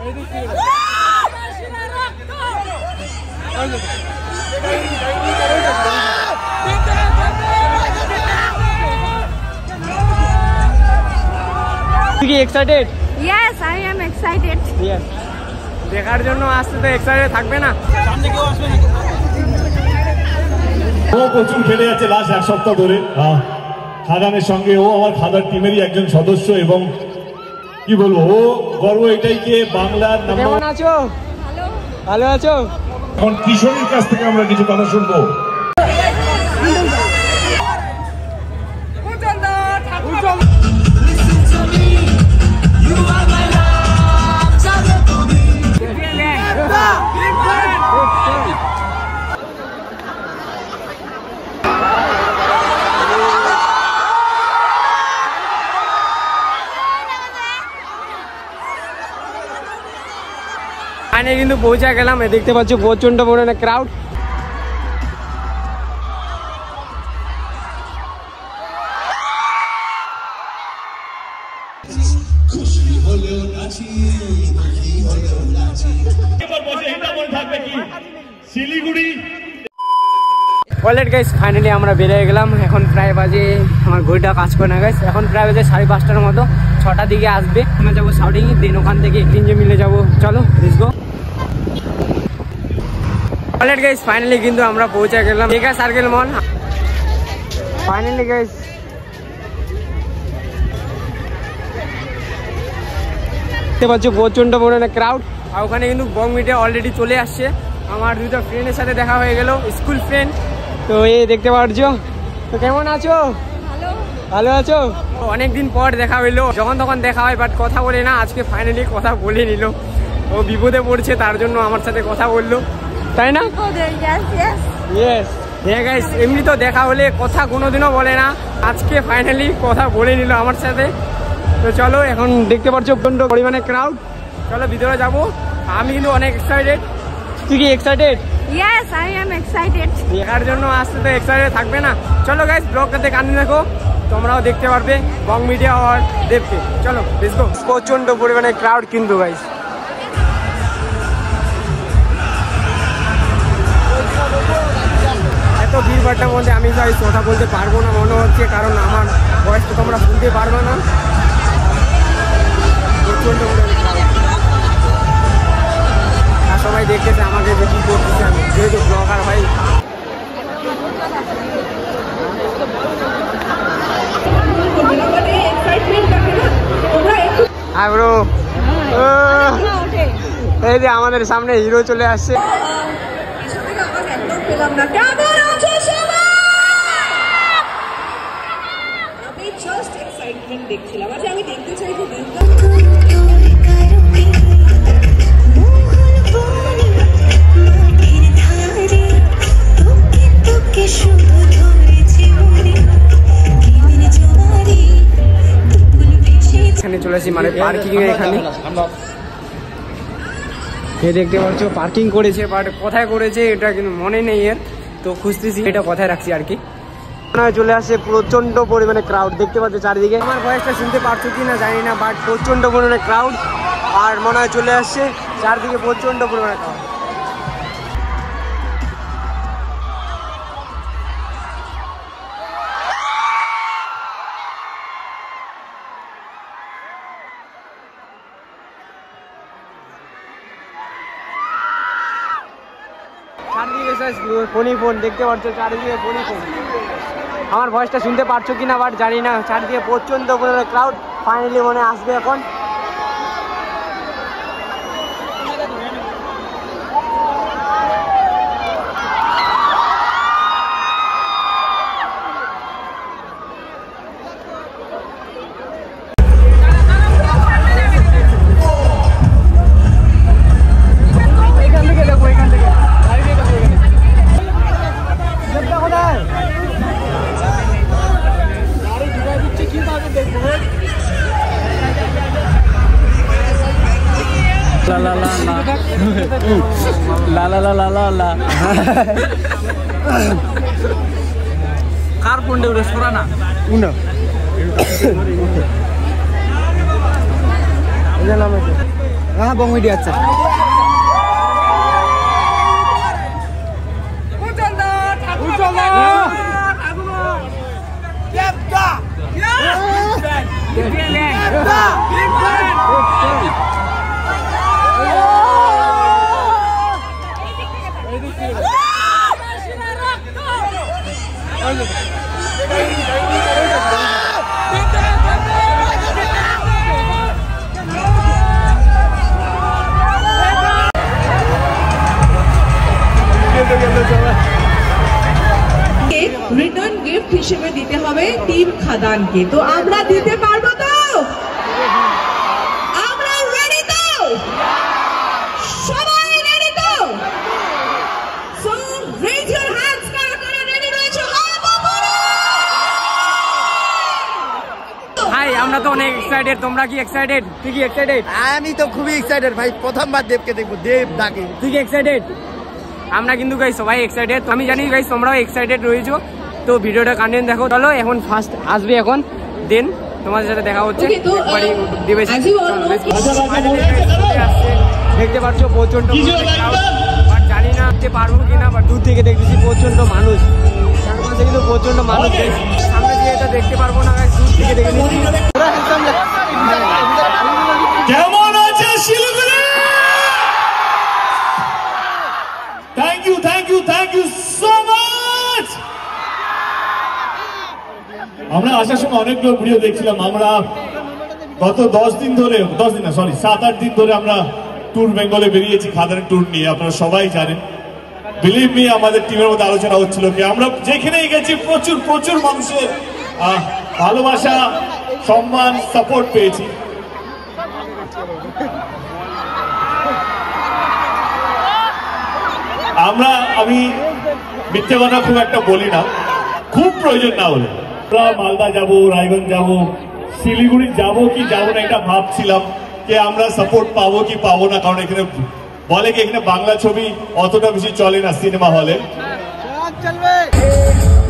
তুই কি excited? Yes, I am excited. Yes. দেখার জন্য আসতে তো এক্সাইটেড থাকবে না? সামনে কেউ আসবে না? ও প্রচুর খেলে যাচ্ছে লাস্ট এক সপ্তাহ ধরে খাদানের সঙ্গে। ও আমার খাদার টিমেরই একজন সদস্য এবং কি বলবো, ও গর্ব এটাই যে বাংলার নাম। কেমন আছো? ভালো আছো? এখন কিশোরীর কাছ থেকে আমরা কিছু কথা শুনবো। ফাইনালি কিন্তু পৌঁছে গেলাম। দেখতে পাচ্ছ প্রচন্ড পরিমাণে ক্রাউড। অলরেডি গাইস ফাইনালি আমরা বেরিয়ে গেলাম। এখন প্রায় বাজে, আমার ঘড়িটা কাজ করে না গাইস, এখন প্রায় বাজে 5:30টার মতো। 6টার দিকে আসবে, আমরা যাবো সাউডিং, দেন ওখান থেকে তিনজে মিলে যাবো। চলো let's go. Already guys finally কিন্তু আমরা পৌঁছে গেলাম মেগা সার্কেল মল। ফাইনালি গাইস দেখতে পাচ্ছ প্রচন্ড পরিমাণে ক্রাউড। আর ওখানে কিন্তু বং মিডিয়া অলরেডি চলে আসছে। আমার দুটো ফ্রেন্ডের সাথে দেখা হয়ে গেল, স্কুল ফ্রেন্ড। তো এই দেখতে পাচ্ছ। তো কেমন আছো? ভালো আছো? অনেকদিন পর দেখা হইলো, যখন তখন দেখা হয় বাট কথা বলে না। আজকে ফাইনালি কথা বলে নিল। ও বিপদে পড়ছে তার জন্য আমার সাথে কথা বললো, তাই না? ইয়েস। হ্যাঁ গাইস, এমনি তো দেখা হলে কথা কোনোদিনও বলে না, আজকে ফাইনালি কথা বলে নিল আমার সাথে। তো চলো এখন দেখতে পাচ্ছ প্রচন্ড পরিমাণে ক্রাউড। চলো ভিতরে যাবো। আমি কিন্তু অনেক এক্সাইটেড। তুই কি excited? Yes, I am excited. দেখার জন্য আসতে তো এক্সাইটেড থাকবে না? চলো গাইস ব্লগটাতে কানে দেখো, তোমরাও দেখতে পারবে বং মিডিয়া আর দেবকে। চলো লেটস গো। প্রচন্ড পরিমাণে ক্রাউড কিন্তু গাইস। এত ভিড়ভাড়টার মধ্যে আমি গাইস কথা বলতে পারবো না মনে হচ্ছে, কারণ আমার ভয়েস তো তোমরা শুনতে পারবে না। প্রচন্ড পরিমাণে ক্রাউড। আর সবাই দেখতেছে আমাকে যে কি করতেছে আমি, যেহেতু ব্লগার ভাই। এই যে আমাদের সামনে হিরো চলে আসছে। দেখছিলাম আমি দেখতে চাই এখানে চলে আসি মানে পার্কিং এর এখানে। দেখতে পাচ্ছ পার্কিং করেছে, বাট কোথায় করেছে এটা কিন্তু মনে নেই এর। তো খুঁজতেছি, এটা কোথায় রাখছি আর কি। চলে আসে প্রচন্ড পরিমাণে ক্রাউড। দেখতে পাচ্ছ চারিদিকে। আমার ভয়েসটা শুনতে পারছো কি না জানি না, বাট প্রচন্ড পরিমাণে ক্রাউড। আর মনে হয় চলে আসছে চারদিকে প্রচন্ড পরিমাণে ক্রাউড। ফোন দেখতে পাচ্ছ চারিদিকে ফোন। আমার ভয়েসটা শুনতে পারছো কিনা বাট জানি না, চারিদিকে প্রচন্ড পরিমাণে ক্রাউড। ফাইনালি মনে আসবে এখন। কার ফোনটা উঠে সরা না উনা হ্যাঁ বং মিডিয়া আচ্ছা রিটার্ন গিফট হিসেবে দিতে হবে টিম খাদানকে। তো আমরা দিতে পারবো তো? আমরা রেডি তো? সবাই রেডি তো? সো রেজ ইওর হ্যান্ডস, কারা কারা রেডি রয়েছে? ভাই আমরা তো অনেক এক্সাইটেড, তোমরা কি এক্সাইটেড? তুই কি এক্সাইটেড? আমি তো খুবই এক্সাইটেড ভাই, প্রথমবার দেবকে দেখবো, দেব ডাকে। তুই কি এক্সাইটেড? আমরা কিন্তু গাইস সবাই এক্সাইটেড, আমি জানি গাইস তোমরাও এক্সাইটেড রয়েছো। তো ভিডিওটা কন্টিনিউ দেখো। চলো এখন ফার্স্ট আসবে, এখন দেন তোমাদের সাথে দেখা হচ্ছে। দেখতে পাচ্ছ প্রচন্ড, জানি না দেখতে পারবো কিনা, বাট দূর থেকে দেখতেছি প্রচন্ড মানুষ, তার মাঝে কিন্তু প্রচন্ড মানুষ। সামনে দিয়ে এটা দেখতে পারবো না, দূর থেকে দেখে নিচ্ছি। কেমন আছে Siliguri? Thank you thank you thank you so much. আমরা আসার সময় অনেকগুলো ভিডিও দেখছিলাম। আমরা গত 7-8 দিন ধরে আমরা ট্যুর বেঙ্গলে বেরিয়েছি, খাদানের ট্যুর নিয়ে। আপনারা সবাই জানেন, বিলিভ মি, আমাদের টিমের মধ্যে আলোচনা হচ্ছিল কি আমরা যেখানেই গেছি প্রচুর প্রচুর মানুষের ভালোবাসা, সম্মান, সাপোর্ট পেয়েছি। আমি মিথ্যে কথা খুব একটা বলি না, খুব প্রয়োজন না হলে আমরা মালদা যাব, রায়গঞ্জ যাব, শিলিগুড়ি যাব কি যাব না এটা ভাবছিলাম যে আমরা সাপোর্ট পাবো কি পাবো না। কারণ এখানে বলে কি এখানে বাংলা ছবি অতটা বেশি চলে না সিনেমা হলে।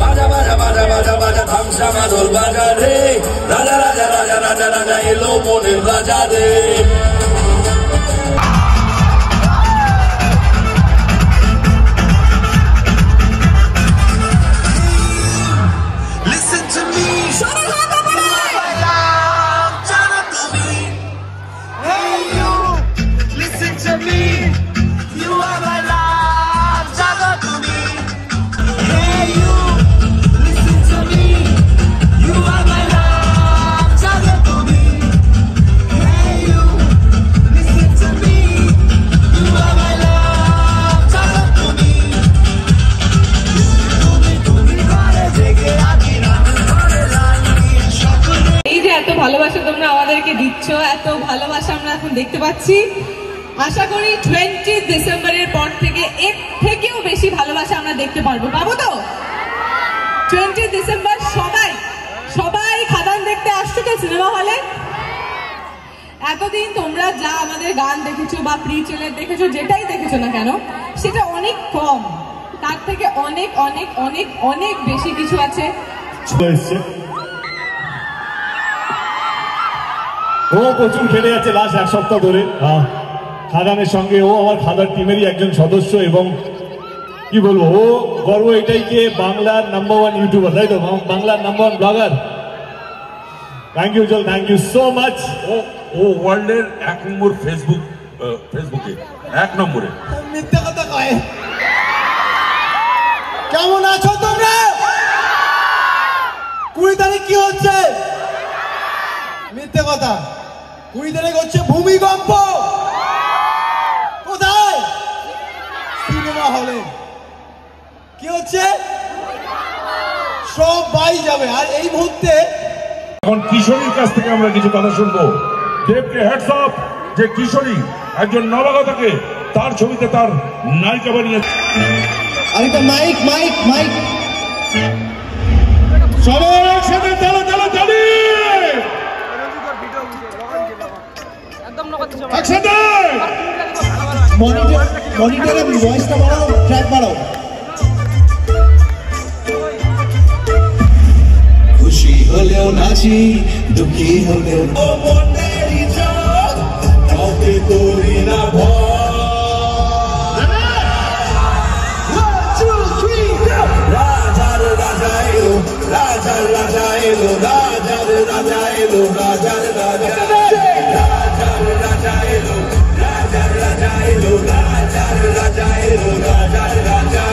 বাজা বাজা বাজা বাজা বাজা ধামসা মাদল বাজা রে, রাজা রাজা রাজা রাজা রাজা এলো মনের রাজা রে। ভালোবাসা তোমরা আমাদেরকে দিচ্ছ, এত ভালোবাসা আমরা এখন দেখতে পাচ্ছি। আশা করি 20 ডিসেম্বরের পর থেকে এর থেকেও বেশি ভালোবাসা আমরা দেখতে পারবো। পাবো তো? 20 ডিসেম্বর সবাই সবাই খাদান দেখতে আসছো তো সিনেমা হলে? এতদিন তোমরা যা আমাদের গান দেখেছো বা প্রি ট্রেলার দেখেছো, যেটাই দেখেছো না কেন, সেটা অনেক কম, তার থেকে অনেক অনেক অনেক অনেক বেশি কিছু আছে। ও প্রচুর খেলে যাচ্ছে লাস্ট 1 সপ্তাহ ধরে খাদানের সঙ্গে। ও আমার খাদার টিমেরই একজন সদস্য এবং কি বলবো, ও গর্ব এটাই যে বাংলার নাম্বার 1 ইউটিউবার, তাই তো? বাংলার নাম্বার 1 ব্লগার। থ্যাংক ইউ জল, থ্যাংক ইউ সো মাচ। ও ওয়ার্ল্ডের 1 নম্বর ফেসবুকে 1 নম্বরে। মিথ্যা কথা কয়। কেমন আছো তোমরা? 20 তারিখ কি হচ্ছে? মিথ্যে কথা। 20 তারিখ হচ্ছে ভূমিকম্প। কোথায়? সিনেমা হলে। কি হচ্ছে? সবাই যাবে। আর এই মুহূর্তে এখন কিশোরীর কাছ থেকে আমরা কিছু কথা শুনবো। দেবকে হ্যাটস অফ যে কিশোরী একজন নবাগতাকে তার ছবিতে তার নায়িকা বানিয়েছে। আরেকটা মাইক মাইক মাইক সবাই একসাথে তালা তালা তালি একসাথে। মনিটরে ভয়েসটা বাড়াও, ট্র্যাক বাড়াও। খুশি হলেও নাচি, দুঃখী হলেও কাউকে তোর এলো রাজার রাজা এলো রাজার রাজা রাজার রাজা এলো রাজার রাজা এলো রাজার রাজা এলো রাজার রাজা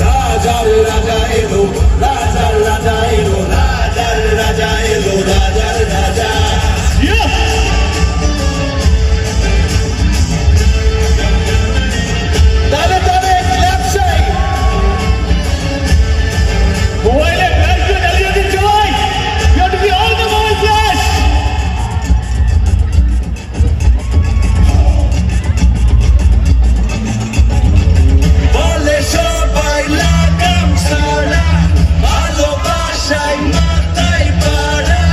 রাজার রাজা এলো রাজার রাজা এলো রাজার রাজা এলো রাজার রাজা তাহলে তবে ক্লাব চাই মোবাইলে ফ্ল্যাশটা জ্বালিয়ে দিচ্ছে ভাই you have to be all the mobile flash বলে সবাই লাগাম ছাড়া ভালোবাসায় মাথায় পাড়া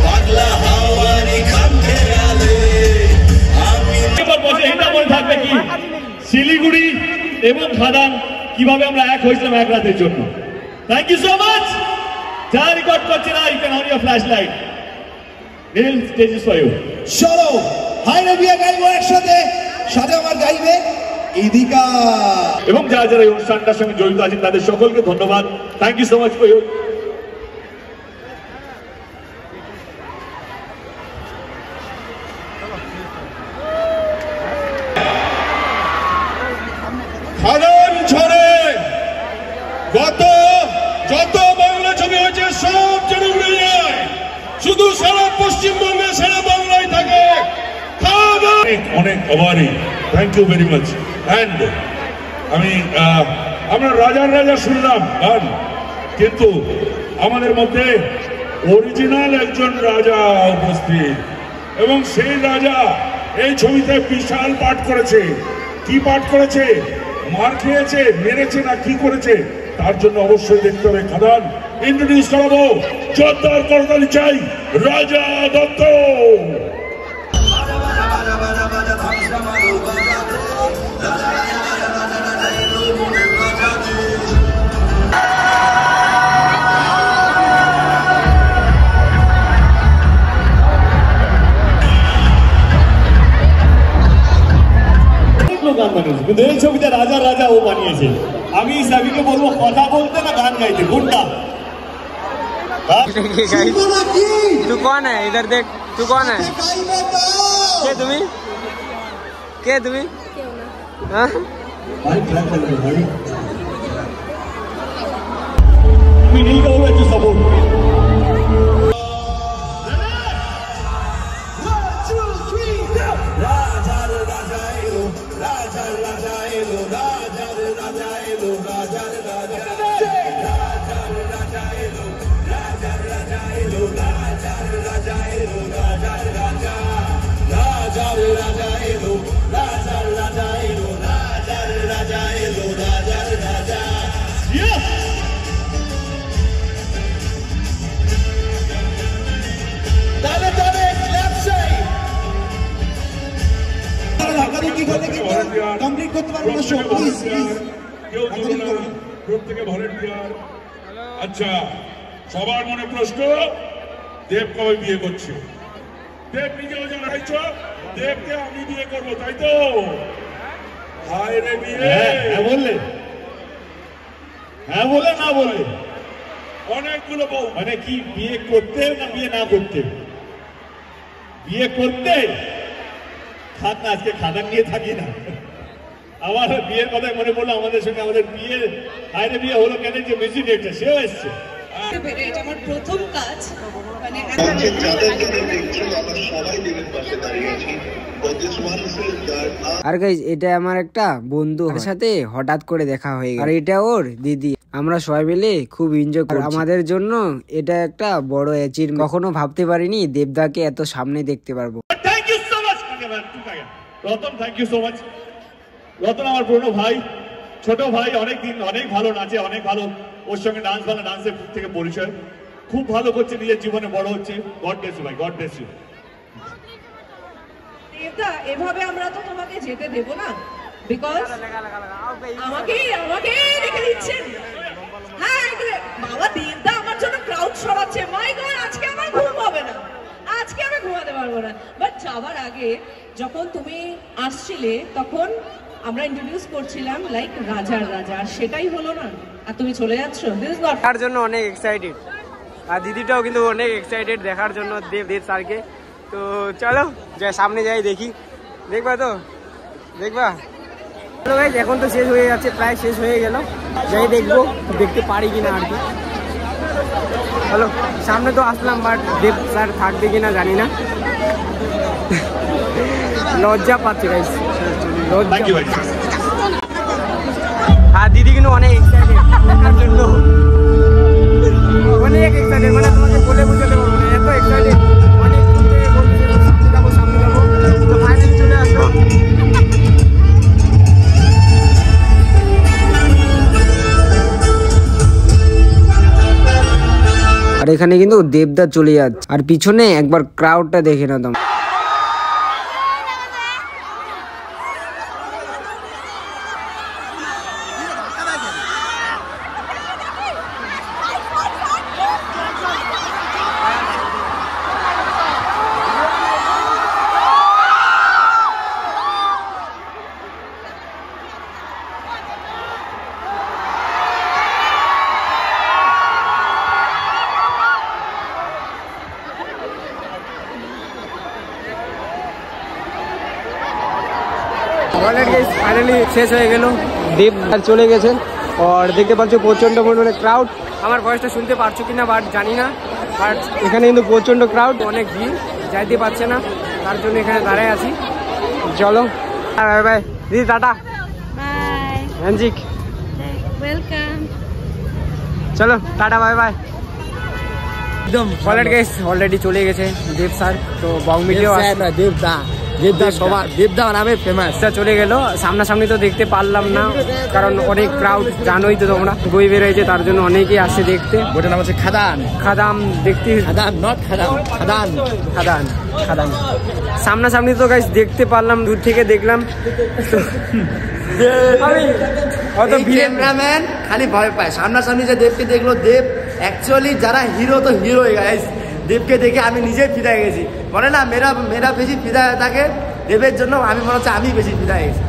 পাগলা হাওয়ারি খাম খেয়ালে আমি এবার বসে এটা মনে থাকবে কি শিলিগুড়ি এবং খাদান কিভাবে আমরা এক হয়েছিলাম এক রাতের জন্য থ্যাংক ইউ সো মাচ যারা রেকর্ড করছে না you can on your flash light নীল স্টেজ ইজ ফর ইউ চলো হাই রবিয়া গাইবো একসাথে সাথে আমার গাইবে ইদিকা এবং যারা যারা এই অনুষ্ঠানটার সঙ্গে জড়িত আছেন তাদের সকলকে ধন্যবাদ thank you so much for you খাদান ঝড়ে যত বাংলা ছবি হয়েছে সব যেন উড়ে যায় শুধু সারা পশ্চিমবঙ্গে সারা বাংলায় থাকে অনেক অভারই thank you very much and আমি আমরা রাজার রাজা শুনলাম গান কিন্তু আমাদের মধ্যে অরিজিনাল একজন রাজা উপস্থিত এবং সেই রাজা এই ছবিতে বিশাল পাঠ করেছে কি পাঠ করেছে মার খেয়েছে মেরেছে না কি করেছে তার জন্য অবশ্যই দেখতে হবে খাদান ইন্ট্রোডিউস করাবো জোরদার করতালি চাই রাজা দত্ত গান বানিয়েছে কিন্তু এই ছবিতে রাজা রাজা ও বানিয়েছে আমি সাবিকে বলবো কথা বলতে না গান গাইতে কোনটা तू कौन है इधर देख तू कौन है के तुम्ही मी नील का हुआ सपोर्ट কমপ্লিট করতে পারবো না শো প্লিজ প্রত্যেকে ভলেন্টিয়ার আচ্ছা সবার মনে প্রশ্ন দেব কবে বিয়ে করছে দেব নিজেও জানাইছ দেবকে আমি বিয়ে করবো তাই তো হায় রে বিয়ে হ্যাঁ বললে হ্যাঁ বলে না বললে অনেকগুলো বউ মানে কি বিয়ে করতে না বিয়ে না করতে বিয়ে করতে থাক না আজকে খাদান নিয়ে থাকি না আমার বিয়ের কথাই মনে পড়লো আমাদের সঙ্গে আমাদের বিয়ে হায়রে বিয়ে হলো কেন যে মিউজিক ডিরেক্টর সেও এসছে এটা আমার প্রথম কাজ মানে আর গাইজ এটা আমার একটা বন্ধু সাথে হঠাৎ করে দেখা হয়ে গেল আর এটা ওর দিদি আমরা সবাই মিলে খুব এনজয় করি আমাদের জন্য এটা একটা বড় অ্যাচিভমেন্ট কখনো ভাবতে পারিনি দেবদাকে এত সামনে দেখতে পারবো thank you so much Ratan thank you so much Ratan আমার পুরনো ভাই ছোট ভাই অনেকদিন অনেক ভালো নাচে অনেক ভালো ওর সঙ্গে ডান্স ভালো ডান্সের থেকে পরিচয় খুব ভালো করছে নিজের জীবনে বড় হচ্ছে গড ব্লেস ইউ ভাই গড ব্লেস ইউ দেবদা এভাবে আমরা তো তোমাকে যেতে দেব না বিকজ আমাকে রেখে দিচ্ছেন হ্যাঁ বাবা দেবদা আমার জন্য ক্রাউড সরাচ্ছে মাই গড আজকে আমার ঘুম হবে না আজকে আমি ঘুমাতে পারবো না বাট যাওয়ার আগে যখন তুমি আসছিলে তখন আমরা ইন্ট্রোডিউস করছিলাম লাইক রাজার রাজা সেটাই হলো না আর তুমি চলে যাচ্ছ দিস ইজ নট তার জন্য অনেক এক্সাইটেড আর দিদিটাও কিন্তু অনেক এক্সাইটেড দেখার জন্য দেব স্যারকে। তো চলো যাই সামনে যাই দেখি, দেখবা তো দেখবা। চলো গাইস এখন তো শেষ হয়ে যাচ্ছে, প্রায় শেষ হয়ে গেল, যাই দেখবো দেখতে পারি কিনা আর কি। চলো সামনে তো আসলাম, বাট দেব স্যার থাকবে কিনা জানি না, লজ্জা পাচ্ছি গাইস, লজ্জা। আর দিদি কিন্তু অনেক এক্সাইটেড দেখার জন্য, অনেক এক্সাইটেড, মানে তোমাকে বলে বুঝাতে পারবো না, এত এক্সাইটেড। অনেক সামনে যাবো, তো ফাইনালি চলে আসলো। আর এখানে কিন্তু দেবদা চলে যাচ্ছে, আর পিছনে একবার ক্রাউডটা দেখে না তোমরা। ফাইনালি শেষ হয়ে গেল, দেব চলে গেছেন। আর দেখতে পাচ্ছ প্রচন্ড পরিমাণে ক্রাউড, আমার ভয়েসটা শুনতে পারছো কিনা বাট জানি না, বাট এখানে কিন্তু প্রচন্ড ক্রাউড, অনেক ভিড়, যাইতে পারছে না, তার জন্য এখানে দাঁড়ায় আছি। চলো বাই বাই দিদি, টাটা, বাই, হ্যান্ডশেক, ওয়েলকাম, চলো টাটা বাই বাই। একদম গাইস অলরেডি চলে গেছে দেব স্যার, তো বং মিডিয়াও দেবদা সবার, দেবদা নামে ফেমাস, চলে গেল। সামনাসামনি তো দেখতে পারলাম না, কারণ অনেক ক্রাউড, জানোই তো তোমরা, বই বেরোয়েছে তার জন্য অনেকেই আসছে দেখতে। ওটার নাম হচ্ছে খাদান, খাদাম দেখতে, খাদান নট খাদান, খাদান খাদান খাদান। সামনাসামনি তো গাইস দেখতে পারলাম, দূর থেকে দেখলাম, আমি অত ক্যামেরাম্যান খালি ভয় পায়, সামনাসামনি যে দেবকে দেখলো, দেব অ্যাকচুয়ালি যারা হিরো তো হিরোই গাইস, দেবকে দেখে আমি নিজে ফিদা গেছি, বলে না মেরা বেশি ফিদা থাকে দেবের জন্য, আমি মনে হচ্ছে আমি বেশি ফিদা গেছি।